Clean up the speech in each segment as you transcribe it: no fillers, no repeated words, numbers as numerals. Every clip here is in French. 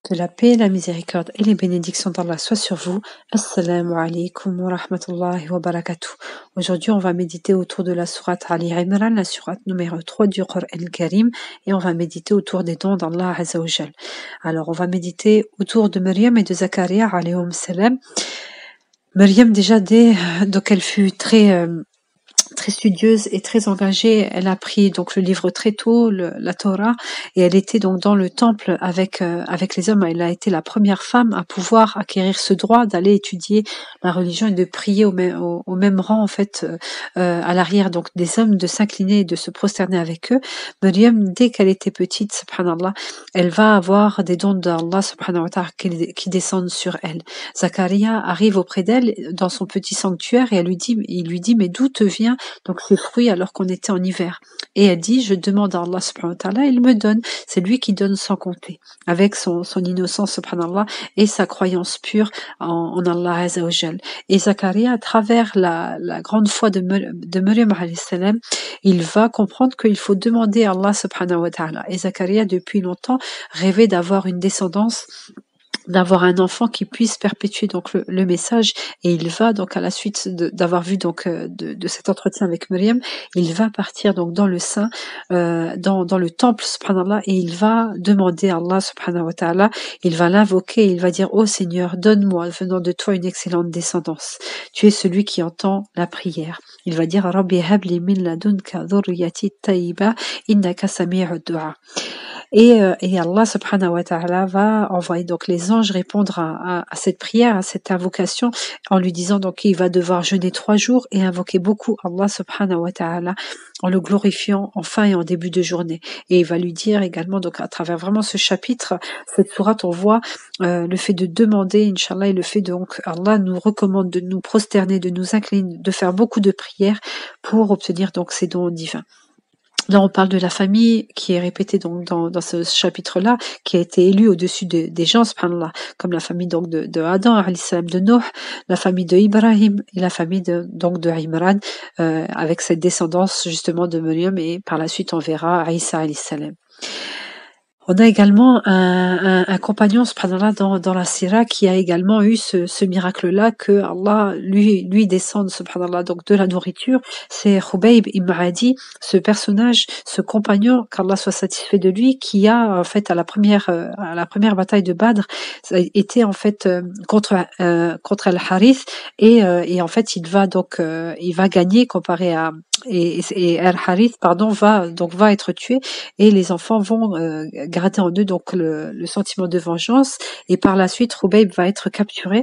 Que la paix, la miséricorde et les bénédictions d'Allah soient sur vous. Assalamu alaikum wa rahmatullahi wa barakatuh. Aujourd'hui, on va méditer autour de la sourate Ali Imran, la sourate numéro 3 du Coran Karim, et on va méditer autour des dons d'Allah Azza wa Jal. Alors, on va méditer autour de Maryam et de Zakaria alayhum salam. Maryam, déjà, donc elle fut très studieuse et très engagée. Elle a pris donc le livre très tôt, la Torah, et elle était donc dans le temple avec les hommes. Elle a été la première femme à pouvoir acquérir ce droit d'aller étudier la religion et de prier au même rang en fait à l'arrière donc des hommes, de s'incliner et de se prosterner avec eux. Maryam, dès qu'elle était petite, subhanallah, elle va avoir des dons d'Allah subhanahu wa ta'ala qui descendent sur elle. Zakaria arrive auprès d'elle dans son petit sanctuaire et il lui dit mais d'où te vient donc ces fruits alors qu'on était en hiver? Et elle dit, je demande à Allah subhanahu wa ta'ala, il me donne. C'est lui qui donne sans compter, avec son innocence subhanallah et sa croyance pure en Allah azza wa jal. Et Zakaria, à travers la grande foi de Maryam alayhi salam, il va comprendre qu'il faut demander à Allah subhanahu wa ta'ala. Et Zakaria, depuis longtemps, rêvait d'avoir une descendance, d'avoir un enfant qui puisse perpétuer donc le message, et il va donc à la suite d'avoir vu donc de cet entretien avec Maryam, il va partir donc dans le sein, dans le temple subhanallah, et il va demander à Allah subhanahu wa ta'ala, il va l'invoquer, il va dire ô Seigneur, donne-moi venant de toi une excellente descendance, tu es celui qui entend la prière. Il va dire Rabbi habli min ladunka dhurriyyati tayyiba innaka sami'ud du'a. Et Allah subhanahu wa ta'ala va envoyer donc les anges répondre à cette prière, à cette invocation, en lui disant donc qu'il va devoir jeûner 3 jours et invoquer beaucoup Allah subhanahu wa ta'ala en le glorifiant en fin et en début de journée. Et il va lui dire également, donc à travers vraiment ce chapitre, cette sourate, on voit le fait de demander, Inch'Allah, et le fait donc Allah nous recommande de nous prosterner, de nous incliner, de faire beaucoup de prières pour obtenir donc ces dons divins. Là, on parle de la famille qui est répétée donc dans ce chapitre-là, qui a été élue au-dessus des gens, subhanallah, comme la famille donc de Adam, alayhi salam, de Noé, la famille de Ibrahim et la famille de Imran, avec cette descendance justement de Maryam, et par la suite on verra Isa alayhi salam. On a également un compagnon subhanallah dans la sira qui a également eu ce miracle-là, que Allah lui descende subhanallah donc de la nourriture. C'est Khubayb ibn Adi, ce personnage, ce compagnon, qu'Allah soit satisfait de lui, qui a en fait à la première bataille de Badr, ça a été en fait contre Al-Harith, et en fait il va gagner comparé à et Al-Harith va être tué, et les enfants vont garder en eux donc le sentiment de vengeance, et par la suite Khubayb va être capturé.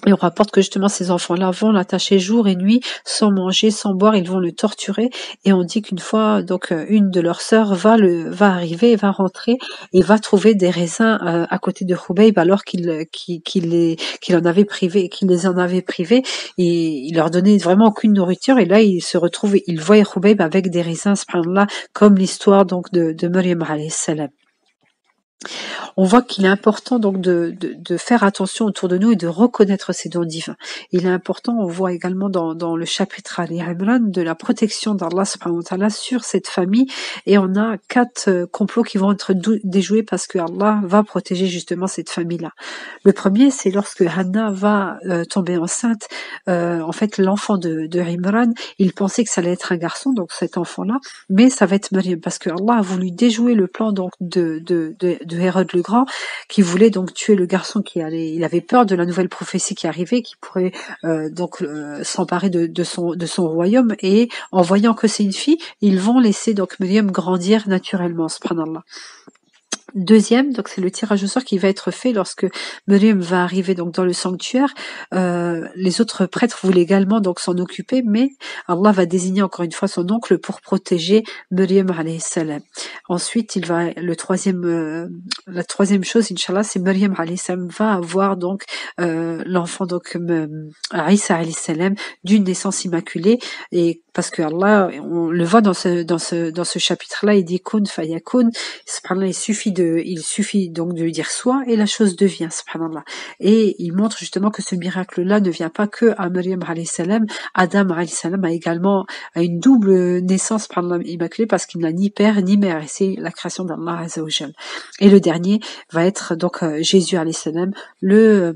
Et on rapporte que justement ces enfants-là vont l'attacher jour et nuit, sans manger, sans boire, ils vont le torturer. Et on dit qu'une fois, donc une de leurs sœurs va arriver, va rentrer et va trouver des raisins à côté de Khubayb, alors qu'il les en avait privés, et il leur donnait vraiment aucune nourriture. Et là, il voit Khubayb avec des raisins, subhanallah, comme l'histoire donc de Maryam alayhi salam. On voit qu'il est important donc de faire attention autour de nous et de reconnaître ces dons divins. Il est important, on voit également dans le chapitre Ali Imran, de la protection d'Allah subhanahu wa ta'ala sur cette famille, et on a 4 complots qui vont être déjoués parce que Allah va protéger justement cette famille-là. Le premier, c'est lorsque Hanna va tomber enceinte. En fait, l'enfant de Imran, il pensait que ça allait être un garçon, donc cet enfant-là, mais ça va être Maryam, parce que Allah a voulu déjouer le plan donc de Hérode le Grand, qui voulait donc tuer le garçon il avait peur de la nouvelle prophétie qui arrivait, qui pourrait s'emparer de son royaume, et en voyant que c'est une fille, ils vont laisser donc Maryam grandir naturellement, subhanallah. Deuxième, donc c'est le tirage au sort qui va être fait lorsque Maryam va arriver donc dans le sanctuaire. Les autres prêtres voulaient également donc s'en occuper, mais Allah va désigner encore une fois son oncle pour protéger Maryam alayhi salam. Ensuite, la troisième chose, Inch'Allah, c'est Maryam alayhi salam va avoir donc l'enfant donc Isa alayhi salam d'une naissance immaculée, et parce que Allah, on le voit dans ce chapitre-là, il dit kun fayakun. Subhanallah, il suffit donc de dire soit et la chose devient, subhanallah. Et il montre justement que ce miracle-là ne vient pas que à Maryam alayhi salam. Adam alayhi salam a une double naissance, subhanallah, immaculée, parce qu'il n'a ni père ni mère, et c'est la création d'Allah azza wa jal. Et le dernier va être donc Jésus alayhi salam, le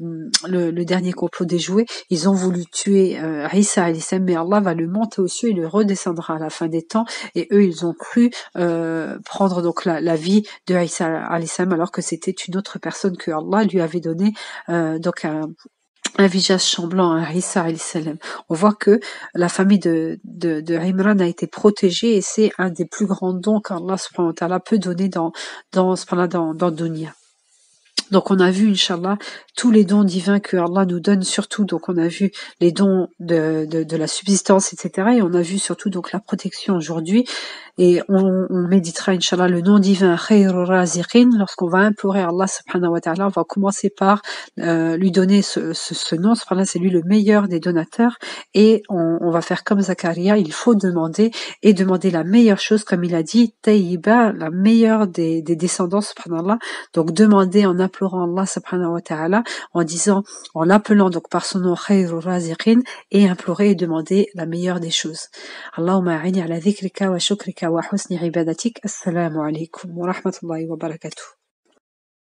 dernier complot déjoué. Ils ont voulu tuer Isa alayhi salam, mais Allah va le monter aux cieux et le redescendra à la fin des temps. Et eux, ils ont cru prendre donc la vie de Isa alayhi salam, alors que c'était une autre personne que Allah lui avait donné donc un visage semblant à Isa alayhi salam. On voit que la famille de Imran a été protégée, et c'est un des plus grands dons qu'Allah subhanahu wa ta'ala peut donner dans Dunya. Donc on a vu, Inch'Allah, tous les dons divins que Allah nous donne, surtout, donc on a vu les dons de la subsistance, etc. Et on a vu surtout donc la protection aujourd'hui. Et on méditera, Inch'Allah, le nom divin Khayrul Raziqin. Lorsqu'on va implorer Allah subhanahu wa ta'ala, on va commencer par lui donner ce nom. Subhanallah, c'est lui le meilleur des donateurs. Et on va faire comme Zakaria, il faut demander la meilleure chose, comme il a dit, Tayyiba, la meilleure des descendants, subhanallah. Donc demander en implorant Allah subhanahu wa ta'ala, en l'appelant donc par son nom Khayrul Raziqin, et implorer et demander la meilleure des choses. Allahumma a'ini ala dhikrika wa shukrika wa husni ibadatik. Assalamu alaikum wa rahmatullahi wa barakatuh.